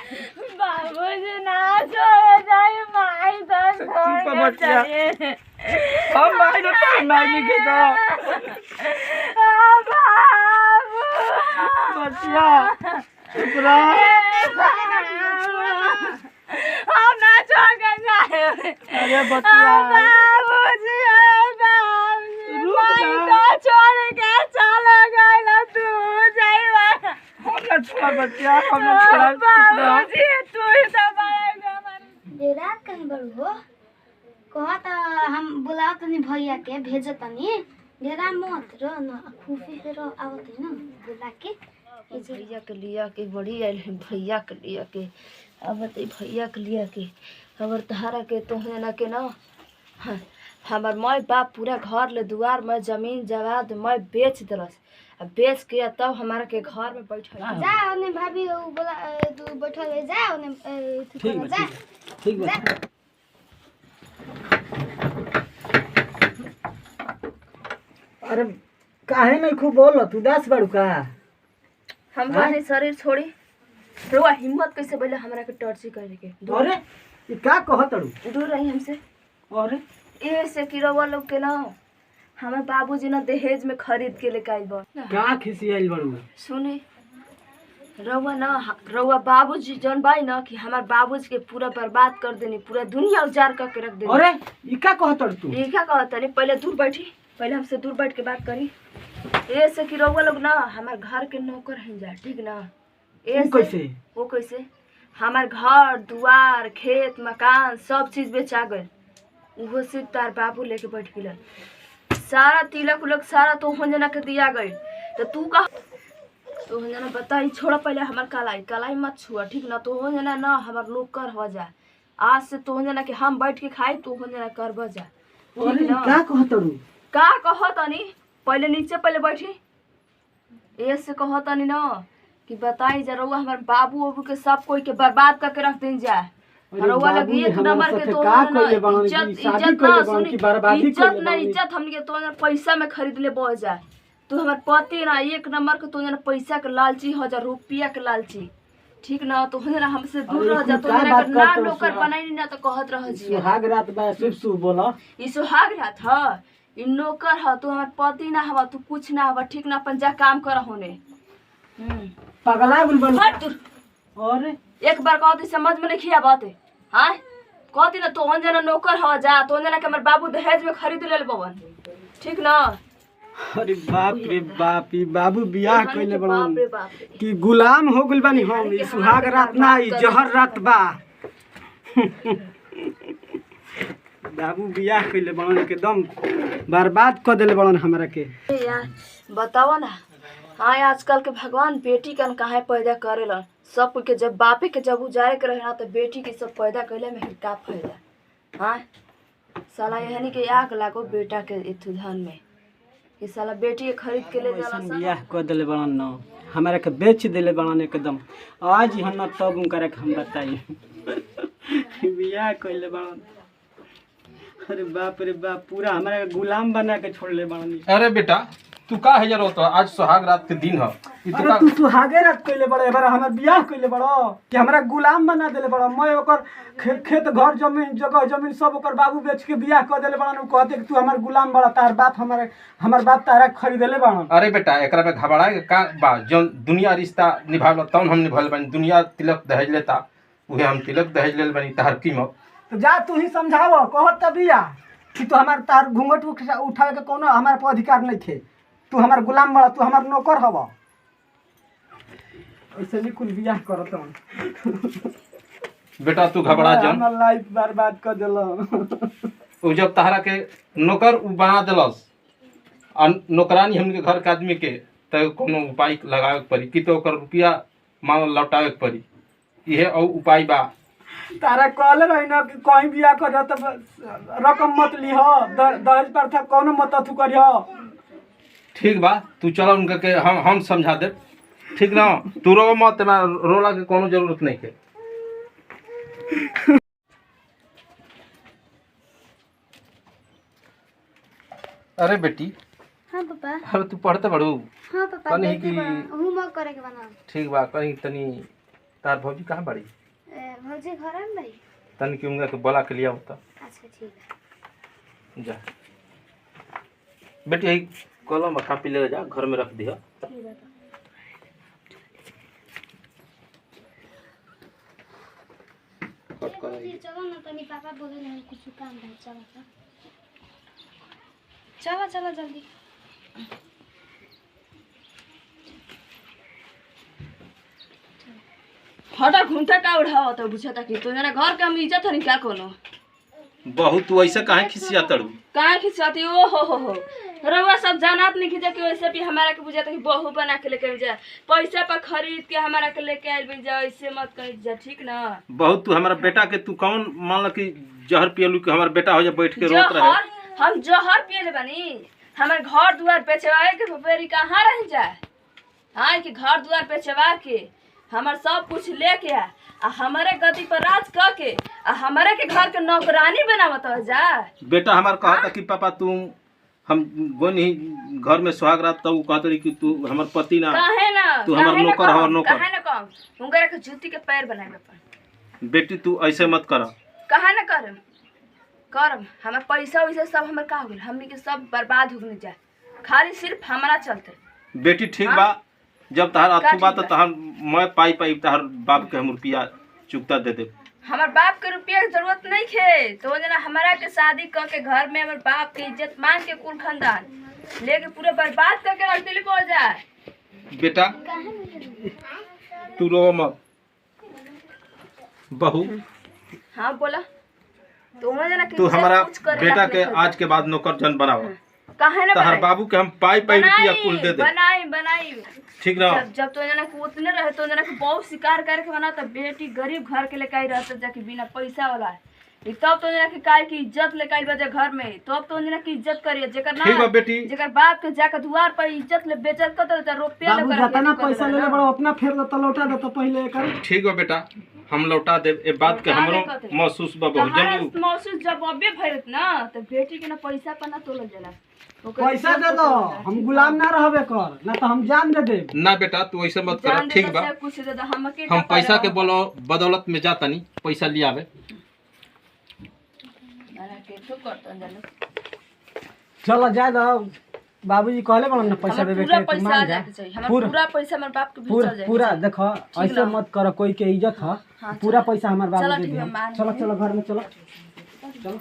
बाबूजी ना छोड़ जाए माई तो छोड़ के चलिए हम माई तो नहीं के तो बाबू बच्चा चुप रह हम ना छोड़ के जाए अरे बच्चा बाबूजी माई तो छोड़ के चला गया तू जाइवा हम ना छोड़ बच्चा हम ना छोड़ चुप रह बाबूजी तू ही तो बड़ा रात कहीं बड़ू हो कहा तो हम बुलाओ तनी भैया के भेजो तनी डेरा मत रो न खूफी पे रो आवत है ना बुला के भैया के लिया के बड़ी आयल है भैया के लिया के अब भैया के लिया के अगर तहारा के तो है ना के ना हमार माई बाप पूरा घर ले दुआर में जमीन जगह मैं बेच दिलस अब बेच के तब हमारा के घर में बैठल जा ओने भाभी बोला तू बैठल है जा ओने ठीक बा ठीक बा अरे काहे नहीं खूब बोलो तू 10 बारू का हम बानी शरीर छोड़ी रुआ हिम्मत कैसे बोले हमरा के टॉर्ची करे के अरे ये का कहत अड़ू दूर रही हमसे अरे ए से कि रउआ लोग के ना हमारे बाबूजी ना दहेज में खरीद के लेके आइल बा का खिसियाइल बारू सुनी रउआ बाबूजी जौन बाई ना कि हमारे बाबूजी के पूरा बर्बाद कर देनी पूरा दुनिया उजाड़ करके रख देनी अरे ये का कहत अड़ू तू ये क्या कहता नहीं पहले दूर बैठी पहले हमसे दूर बैठ के बात करी ए से कि रउआ लोग ना हमारे घर के नौकर हैं जा ठीक ना ए कैसे वो कैसे हमार घर दुआर खेत मकान सब चीज बेचा गए वो सिर्फ तार बाबू लेके बैठ गिलन सारा तिलक उलक सारा तो जना के दिया गए तो तू का तो जना बताई छोड़ा पहले हमार कलाई कलाई मत छुआ ठीक ना तो जना ना हमार नौकर हो जा आज से तो जना के हम बैठ के खाई तो जना कर जा अरे का कहत अड़ू का कहतनी पहले नीचे पहले बैठी ए से कहतनी ना कि बताई जा रउआ हमार बाबू वाबू के सब कोई के बर्बाद करके रख दिन जा रउआ लग एक नंबर के तो इज्जत हमनी के तो पैसा में खरीद ले बह जा तू हमार पति ना एक नंबर के तो पैसा के लालची हो जा रुपया के लालची ठीक ना तो हमसे दूर रह जा तो ना नौकर बनाई ना तो कहत रह जी सुहाग रात बा शुभ शुभ बोला ई सुहाग रात ह ई नौकर ह तू हमार पति ना हवा तू कुछ ना हवा ठीक ना अपन जा काम कर होने पगला गुल हट दूर अरे एक बार कहती समझ में नहीं बात है हाँ कहती ना तो जना नौकर हो जा तो जना के हमारे बाबू दहेज में खरीद ले बवन ठीक ना अरे बाप रे बाप ई बाबू बियाह कइले बड़न बाप रे बाप रे कि गुलाम हो गइल बानी हम ई सुहाग रात ना ई जहर रात बा बाबू बियाह कइले बड़न एकदम बर्बाद कर देले बड़न हमरा के यार बताओ ना हाँ आजकल के भगवान बेटी कन काहे पैदा करेलन सब के जब बापे के जब उजारे के रहे ना तो बेटी के सब पैदा कैले में का फायदा हाँ साला यहनी के आग लागो बेटा के इथु धन में ये साला बेटी के खरीद के ले जाला बियाह कर देले बड़न न हमरा के बेच देले बड़न एकदम आज हम न तब उनकरा के हम बताई बियाह कइले बड़न अरे बाप रे बाप पूरा हमरा के गुलाम बना के छोड़ले बड़न अरे बेटा तू का है जरो तो आज सुहाग रात के दिन है ई अरे तू सुहागे रात कइले बड़ा एबार हमर बियाह कइले बड़ा कि हमरा गुलाम बना देले बड़ा मैं ओकर खेत घर जमीन जगह जमीन सब ओकर बाबू बेच के बियाह कर देले बड़ा उ कहते कि तू हमर गुलाम बड़ा तार बाप हमर बाप तारा खरीदेले बड़ा अरे बेटा एकरा में घबराए का बा जो दुनिया रिश्ता निभावल तौन हम निभावल बनी दुनिया तिलक दहेज लेता उहे हम तिलक दहेज लेल बनी तहर कीमत तो जा तू ही समझाव कहत त बिया कि तू हमर तार घूंघट उठावे के कोनो हमार पर अधिकार नहीं थे तू हमार गुलाम बड़ा तू हमार नौकर हवा ऐसे नहीं कुल बियाह करत हूं बेटा तू घबरा जा हमर लाइफ बर्बाद कर देला उ जब तहरा के नौकर उ बना देलस और नौकरानी हमके घर के आदमी के त कोनो उपाय लगावे के पड़ी कि तो ओकर रुपया मांग लौटावे के पड़ी इहे औ उपाय बा तारा कहले रही ना कि कहीं बियाह कर त रकम मत लिह दहेज प्रथा कोनो मत अथु करिह ठीक बा तू चलो उनका के हम समझा दे ठीक ना तू रो मत रोला के कोनो जरूरत नहीं है अरे बेटी, हाँ पापा। अरे तू पढ़ते बड़ू? हाँ पापा कहीं देखे की बड़ा होमवर्क करे के बना। ठीक बा। कहीं तनी तार भौजी कहाँ बड़ी? भौजी घर में भाई। तनी की उनका के बोला के लिया होता। अच्छा ठीक है। जा बेटी, यही कलम और कॉपी ले जा, घर में रख दिया। ठीक है चलो ना तनी पापा बोले ना कुछ काम है। चलो चलो चलो जल्दी। हटा घूमता का उठाओ तो बुझता कि तो जना घर के हम इज्जत हनी क्या कोनो बहुत तू ऐसे काहे खिसिया तड़ू? काहे खिंचाती? ओ हो रउआ सब जानत नहीं खिंचा कि वैसे भी हमारा के बुझाता कि बहू बना के लेके जा, पैसा पर खरीद के हमारा के लेके आइल भी जा, ऐसे मत कही जा, ठीक ना? बहुत तू हमारा बेटा के तू कौन मान लो कि जहर पियलू कि हमारा बेटा हो जा बैठ के रोत रहे? हम जहर पियले बानी? हमार घर दुआर बेचवाए के बेरी कहाँ रह जाए? हाँ कि घर दुआर बेचवा के हमार सब कुछ लेके आ हमारे गति पर राज करके आ हमारे के घर के नौकरानी बनावत हो जा। बेटा हमार कहता कि पापा तू हम गोनी घर में सुहाग रात तब कहत रही कि तू हमार पति ना, काहे ना तू हमार नौकर हमार नौकर। काहे ना कम उनकरा के जूती के पैर बनाए अपन। बेटी तू ऐसे मत कर। काहे ना करम हमार पैसा वैसा सब हमार का हो गइल, हमनी के सब बर्बाद हो गइल जा, खाली सिर्फ हमारा चलते। बेटी ठीक बा, जब तहार अथु बा तो तहार मैं पाई तहार बाप के हम रुपया चुकता दे दे। हमार बाप के रुपया की जरूरत नहीं खे, तो जना हमारा के शादी करके घर में हमार बाप के इज्जत मान के कुल खानदान लेके पूरे बर्बाद करके रख दिली पड़ जाए। बेटा तू रो मत बहू। हाँ बोला तो जना तू हमारा बेटा के आज के बाद नौकर जन बनाओ। काहे ना तहार बाबू के हम पाई रुपया कुल दे दे। बनाई ठीक ना? जब तो जना के उतने रहे तो जना के बहुत शिकार करके बना, तब बेटी गरीब घर के लेके आई रहता जाके बिना पैसा वाला है, तब तो जना के काय की इज्जत लेके आई बजे घर में, तब तो जना की इज्जत करिए। जेकर ना ठीक बा बेटी, जेकर बाप के जाके द्वार पर इज्जत ले बेइज्जत कर दे, रुपया ले बाबू जितना पैसा ले ले बड़ा अपना फेर दे तो लौटा दे तो पहले कर। ठीक बा बेटा, हम लौटा दे। ए बात के हमरो महसूस बा बहुत जरूर महसूस जब अबे भरत ना तो बेटी के ना पैसा पर ना तोल जाला। पैसा दे दो, हम गुलाम ना रहबे कर, ना तो हम जान दे देब। ना बेटा तू ऐसे मत कर। ठीक बा, कुछ दे दो हमके, हम पैसा के बदौलत में जाता नहीं, पैसा लिया आवे। चलो जाए दो, बाबूजी कहले बड़ा ना पैसा देबे पूरा के, तू पैसा मान आ जा। जाके चाहिए, हमारा पूरा पैसा हमारे बाप के पूरा बीच जाए। पूरा देखो ऐसे मत करो, कोई के इज्जत है। पूरा पैसा हमारे बाबू चलो दे ठीक है, दे। मान चलो चलो घर में चलो चलो।